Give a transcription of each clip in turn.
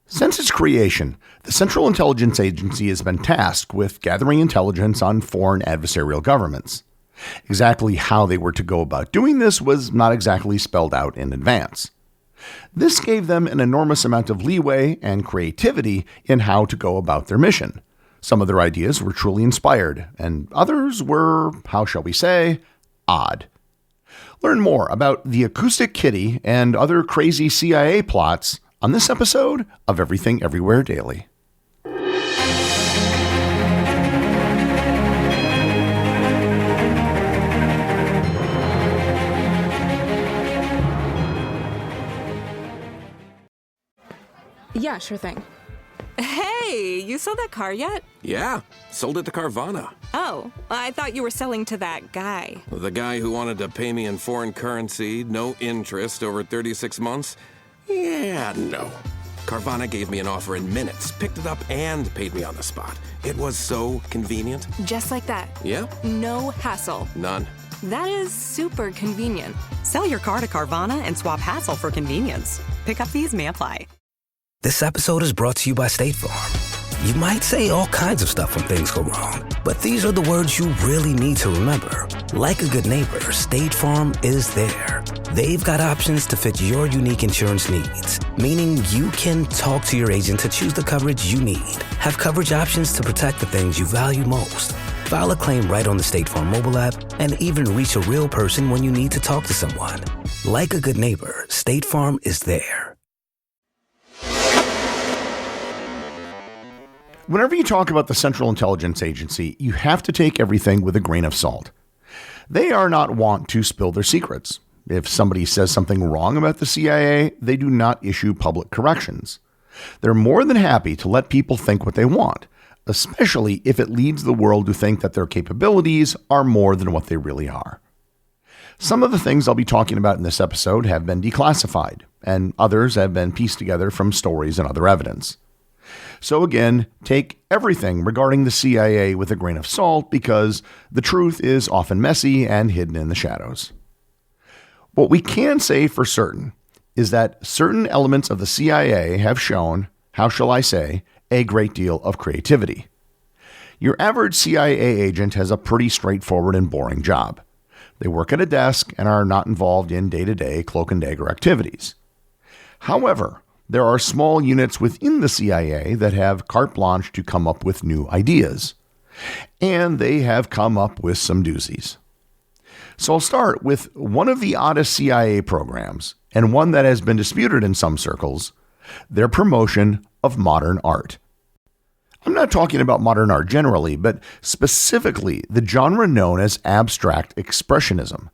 Since its creation, the Central Intelligence Agency has been tasked with gathering intelligence on foreign adversarial governments. Exactly how they were to go about doing this was not exactly spelled out in advance. This gave them an enormous amount of leeway and creativity in how to go about their mission. Some of their ideas were truly inspired, and others were, how shall we say, odd. Learn more about the Acoustic Kitty and other crazy CIA plots on this episode of Everything Everywhere Daily. Yeah, sure thing. Hey, you sold that car yet? Yeah, sold it to Carvana. Oh, I thought you were selling to that guy. The guy who wanted to pay me in foreign currency, no interest, over 36 months? Yeah, no. Carvana gave me an offer in minutes, picked it up, and paid me on the spot. It was so convenient. Just like that. Yeah. No hassle. None. That is super convenient. Sell your car to Carvana and swap hassle for convenience. Pickup fees may apply. This episode is brought to you by State Farm. You might say all kinds of stuff when things go wrong, but these are the words you really need to remember. Like a good neighbor, State Farm is there. They've got options to fit your unique insurance needs, meaning you can talk to your agent to choose the coverage you need. Have coverage options to protect the things you value most. File a claim right on the State Farm mobile app and even reach a real person when you need to talk to someone. Like a good neighbor, State Farm is there. Whenever you talk about the Central Intelligence Agency, you have to take everything with a grain of salt. They are not wont to spill their secrets. If somebody says something wrong about the CIA, they do not issue public corrections. They're more than happy to let people think what they want, especially if it leads the world to think that their capabilities are more than what they really are. Some of the things I'll be talking about in this episode have been declassified, and others have been pieced together from stories and other evidence. So again, take everything regarding the CIA with a grain of salt because the truth is often messy and hidden in the shadows. What we can say for certain is that certain elements of the CIA have shown, how shall I say, a great deal of creativity. Your average CIA agent has a pretty straightforward and boring job. They work at a desk and are not involved in day-to-day cloak and dagger activities. However, there are small units within the CIA that have carte blanche to come up with new ideas. And they have come up with some doozies. So I'll start with one of the oddest CIA programs, and one that has been disputed in some circles, their promotion of modern art. I'm not talking about modern art generally, but specifically the genre known as abstract expressionism.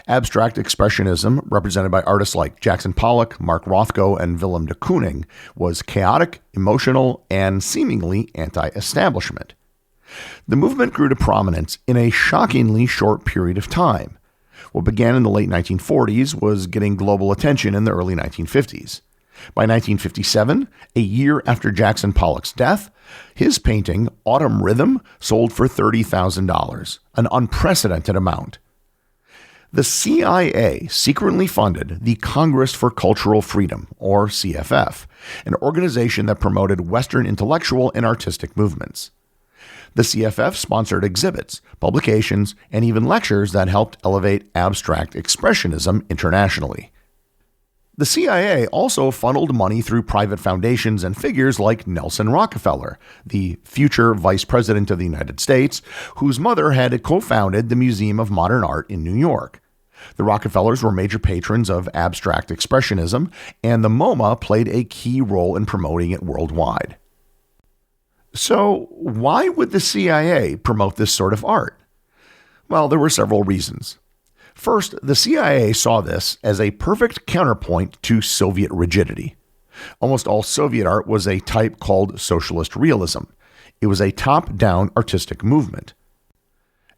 Abstract expressionism, represented by artists like Jackson Pollock, Mark Rothko, and Willem de Kooning, was chaotic, emotional, and seemingly anti-establishment. The movement grew to prominence in a shockingly short period of time. What began in the late 1940s was getting global attention in the early 1950s. By 1957, a year after Jackson Pollock's death, his painting, Autumn Rhythm, sold for $30,000, an unprecedented amount. The CIA secretly funded the Congress for Cultural Freedom, or CFF, an organization that promoted Western intellectual and artistic movements. The CFF sponsored exhibits, publications, and even lectures that helped elevate abstract expressionism internationally. The CIA also funneled money through private foundations and figures like Nelson Rockefeller, the future Vice President of the United States, whose mother had co-founded the Museum of Modern Art in New York. The Rockefellers were major patrons of abstract expressionism, and the MoMA played a key role in promoting it worldwide. So, why would the CIA promote this sort of art? Well, there were several reasons. First, the CIA saw this as a perfect counterpoint to Soviet rigidity. Almost all Soviet art was a type called socialist realism. It was a top-down artistic movement.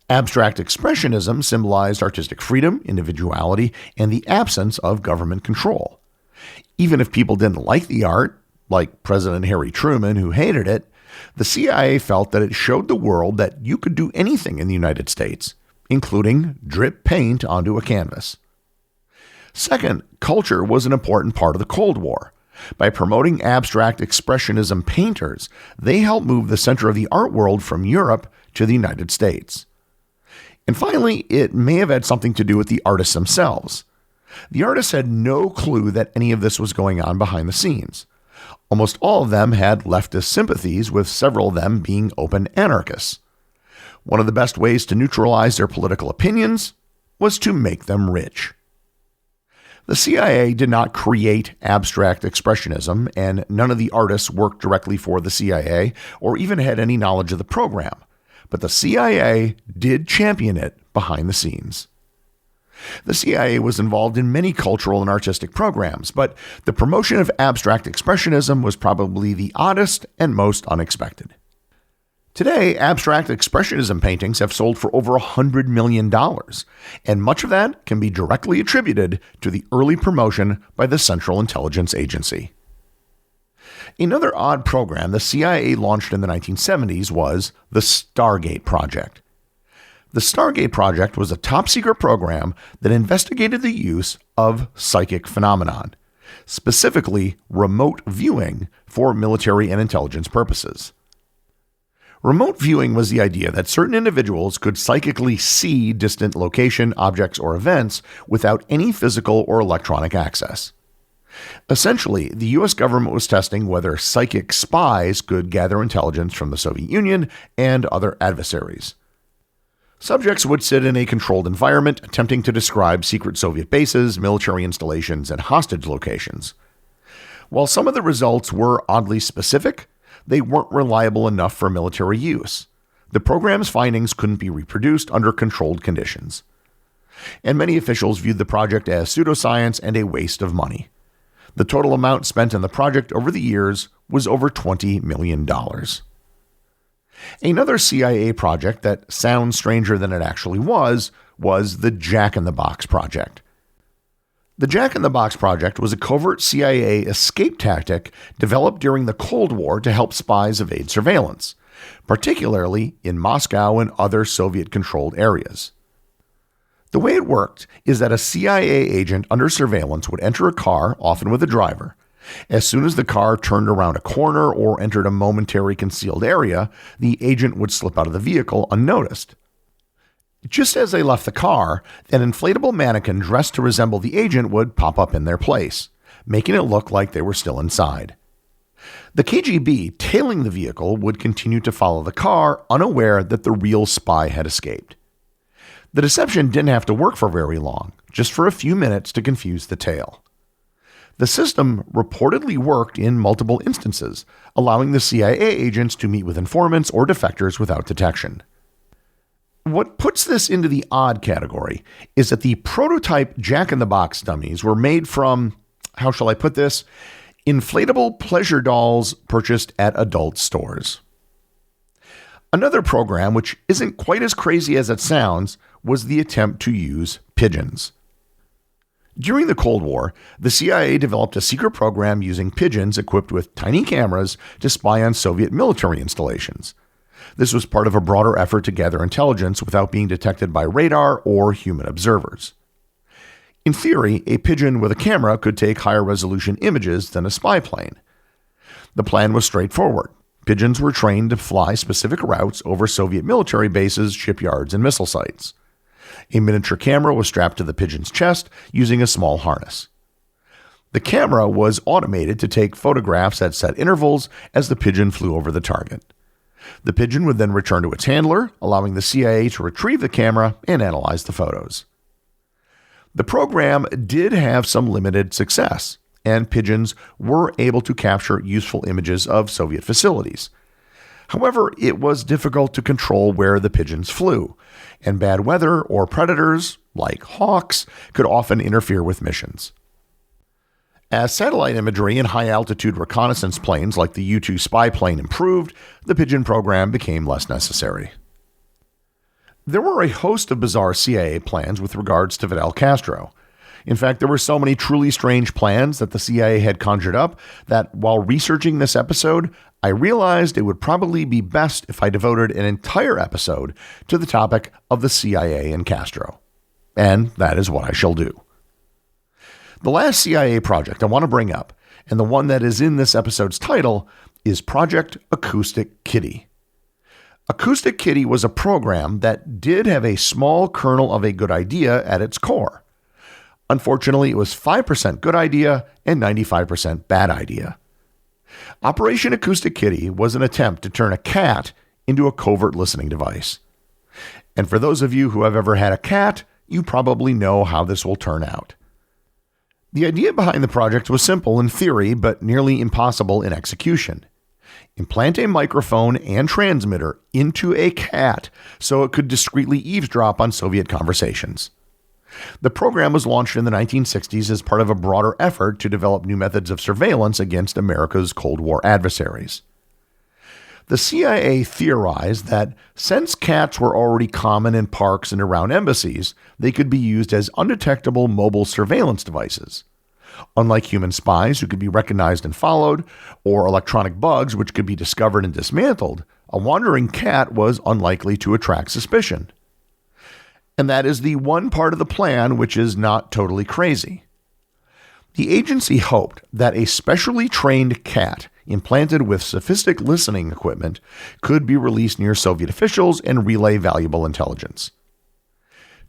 Abstract expressionism symbolized artistic freedom, individuality, and the absence of government control. Even if people didn't like the art, like President Harry Truman, who hated it, the CIA felt that it showed the world that you could do anything in the United States, including drip paint onto a canvas. Second, culture was an important part of the Cold War. By promoting abstract expressionism painters, they helped move the center of the art world from Europe to the United States. And finally, it may have had something to do with the artists themselves. The artists had no clue that any of this was going on behind the scenes. Almost all of them had leftist sympathies, with several of them being open anarchists. One of the best ways to neutralize their political opinions was to make them rich. The CIA did not create abstract expressionism, and none of the artists worked directly for the CIA or even had any knowledge of the program. But the CIA did champion it behind the scenes. The CIA was involved in many cultural and artistic programs, but the promotion of abstract expressionism was probably the oddest and most unexpected. Today, abstract expressionism paintings have sold for over $100 million, and much of that can be directly attributed to the early promotion by the Central Intelligence Agency. Another odd program the CIA launched in the 1970s was the Stargate Project. The Stargate Project was a top-secret program that investigated the use of psychic phenomenon, specifically remote viewing for military and intelligence purposes. Remote viewing was the idea that certain individuals could psychically see distant location, objects, or events without any physical or electronic access. Essentially, the U.S. government was testing whether psychic spies could gather intelligence from the Soviet Union and other adversaries. Subjects would sit in a controlled environment attempting to describe secret Soviet bases, military installations, and hostage locations. While some of the results were oddly specific, they weren't reliable enough for military use. The program's findings couldn't be reproduced under controlled conditions. And many officials viewed the project as pseudoscience and a waste of money. The total amount spent on the project over the years was over $20 million. Another CIA project that sounds stranger than it actually was the Jack-in-the-Box project. The Jack-in-the-Box project was a covert CIA escape tactic developed during the Cold War to help spies evade surveillance, particularly in Moscow and other Soviet-controlled areas. The way it worked is that a CIA agent under surveillance would enter a car, often with a driver. As soon as the car turned around a corner or entered a momentary concealed area, the agent would slip out of the vehicle unnoticed. Just as they left the car, an inflatable mannequin dressed to resemble the agent would pop up in their place, making it look like they were still inside. The KGB, tailing the vehicle, would continue to follow the car, unaware that the real spy had escaped. The deception didn't have to work for very long, just for a few minutes to confuse the tail. The system reportedly worked in multiple instances, allowing the CIA agents to meet with informants or defectors without detection. What puts this into the odd category is that the prototype Jack-in-the-Box dummies were made from, how shall I put this, inflatable pleasure dolls purchased at adult stores. Another program, which isn't quite as crazy as it sounds, was the attempt to use pigeons. During the Cold War, the CIA developed a secret program using pigeons equipped with tiny cameras to spy on Soviet military installations. This was part of a broader effort to gather intelligence without being detected by radar or human observers. In theory, a pigeon with a camera could take higher resolution images than a spy plane. The plan was straightforward. Pigeons were trained to fly specific routes over Soviet military bases, shipyards, and missile sites. A miniature camera was strapped to the pigeon's chest using a small harness. The camera was automated to take photographs at set intervals as the pigeon flew over the target. The pigeon would then return to its handler, allowing the CIA to retrieve the camera and analyze the photos. The program did have some limited success, and pigeons were able to capture useful images of Soviet facilities. However, it was difficult to control where the pigeons flew, and bad weather or predators, like hawks, could often interfere with missions. As satellite imagery and high-altitude reconnaissance planes like the U-2 spy plane improved, the pigeon program became less necessary. There were a host of bizarre CIA plans with regards to Fidel Castro. In fact, there were so many truly strange plans that the CIA had conjured up that while researching this episode, I realized it would probably be best if I devoted an entire episode to the topic of the CIA and Castro. And that is what I shall do. The last CIA project I want to bring up, And the one that is in this episode's title is Project Acoustic Kitty. Acoustic Kitty was a program that did have a small kernel of a good idea at its core. Unfortunately, it was 5% good idea and 95% bad idea. Operation Acoustic Kitty was an attempt to turn a cat into a covert listening device. And for those of you who have ever had a cat, you probably know how this will turn out. The idea behind the project was simple in theory, but nearly impossible in execution. Implant a microphone and transmitter into a cat so it could discreetly eavesdrop on Soviet conversations. The program was launched in the 1960s as part of a broader effort to develop new methods of surveillance against America's Cold War adversaries. The CIA theorized that since cats were already common in parks and around embassies, they could be used as undetectable mobile surveillance devices. Unlike human spies who could be recognized and followed, or electronic bugs which could be discovered and dismantled, a wandering cat was unlikely to attract suspicion. And that is the one part of the plan which is not totally crazy. The agency hoped that a specially trained cat implanted with sophisticated listening equipment could be released near Soviet officials and relay valuable intelligence.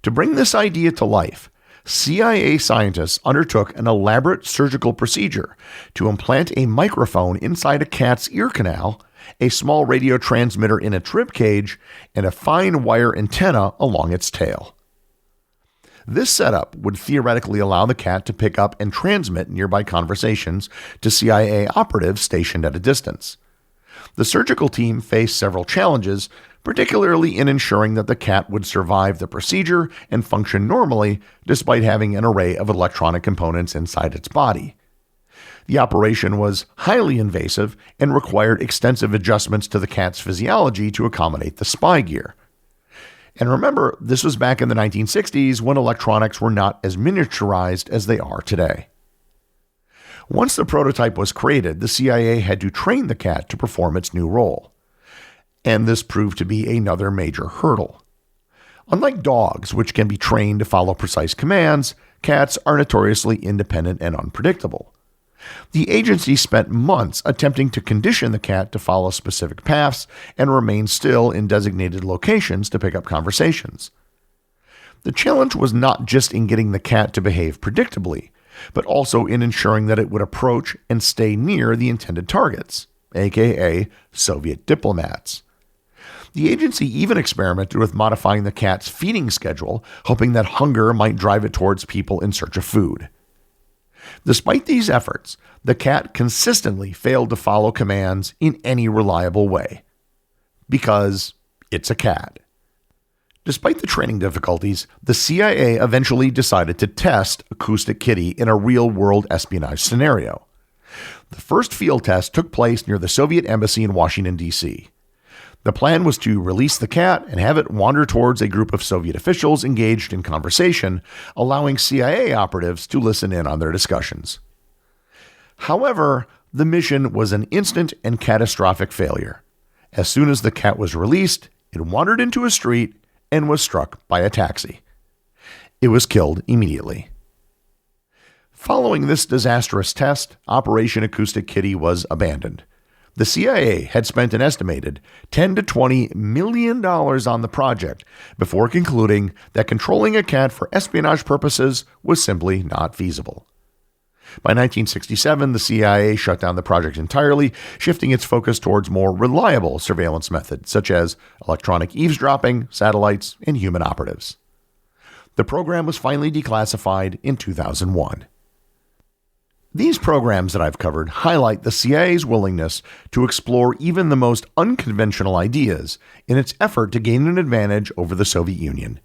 To bring this idea to life, CIA scientists undertook an elaborate surgical procedure to implant a microphone inside a cat's ear canal, a small radio transmitter in its rib cage, and a fine wire antenna along its tail. This setup would theoretically allow the cat to pick up and transmit nearby conversations to CIA operatives stationed at a distance. The surgical team faced several challenges, particularly in ensuring that the cat would survive the procedure and function normally despite having an array of electronic components inside its body. The operation was highly invasive and required extensive adjustments to the cat's physiology to accommodate the spy gear. And remember, this was back in the 1960s when electronics were not as miniaturized as they are today. Once the prototype was created, the CIA had to train the cat to perform its new role. And this proved to be another major hurdle. Unlike dogs, which can be trained to follow precise commands, cats are notoriously independent and unpredictable. The agency spent months attempting to condition the cat to follow specific paths and remain still in designated locations to pick up conversations. The challenge was not just in getting the cat to behave predictably, but also in ensuring that it would approach and stay near the intended targets, aka Soviet diplomats. The agency even experimented with modifying the cat's feeding schedule, hoping that hunger might drive it towards people in search of food. Despite these efforts, the cat consistently failed to follow commands in any reliable way. Because it's a cat. Despite the training difficulties, the CIA eventually decided to test Acoustic Kitty in a real-world espionage scenario. The first field test took place near the Soviet embassy in Washington, D.C. The plan was to release the cat and have it wander towards a group of Soviet officials engaged in conversation, allowing CIA operatives to listen in on their discussions. However, the mission was an instant and catastrophic failure. As soon as the cat was released, it wandered into a street and was struck by a taxi. It was killed immediately. Following this disastrous test, Operation Acoustic Kitty was abandoned. The CIA had spent an estimated $10 to $20 million on the project before concluding that controlling a cat for espionage purposes was simply not feasible. By 1967, the CIA shut down the project entirely, shifting its focus towards more reliable surveillance methods such as electronic eavesdropping, satellites, and human operatives. The program was finally declassified in 2001. These programs that I've covered highlight the CIA's willingness to explore even the most unconventional ideas in its effort to gain an advantage over the Soviet Union.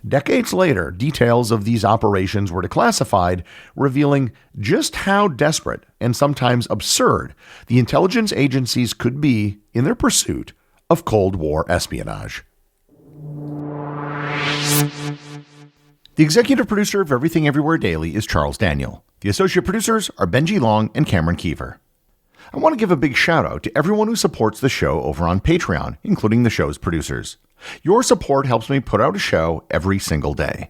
Decades later, details of these operations were declassified, revealing just how desperate and sometimes absurd the intelligence agencies could be in their pursuit of Cold War espionage. The executive producer of Everything Everywhere Daily is Charles Daniel. The associate producers are Benji Long and Cameron Kieffer. I want to give a big shout out to everyone who supports the show over on Patreon, including the show's producers. Your support helps me put out a show every single day.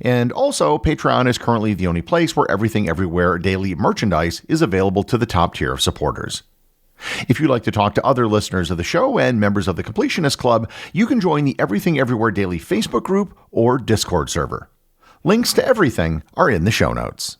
And also, Patreon is currently the only place where Everything Everywhere daily merchandise is available to the top tier of supporters. If you'd like to talk to other listeners of the show and members of the Completionist Club, you can join the Everything Everywhere Daily Facebook group or Discord server. Links to everything are in the show notes.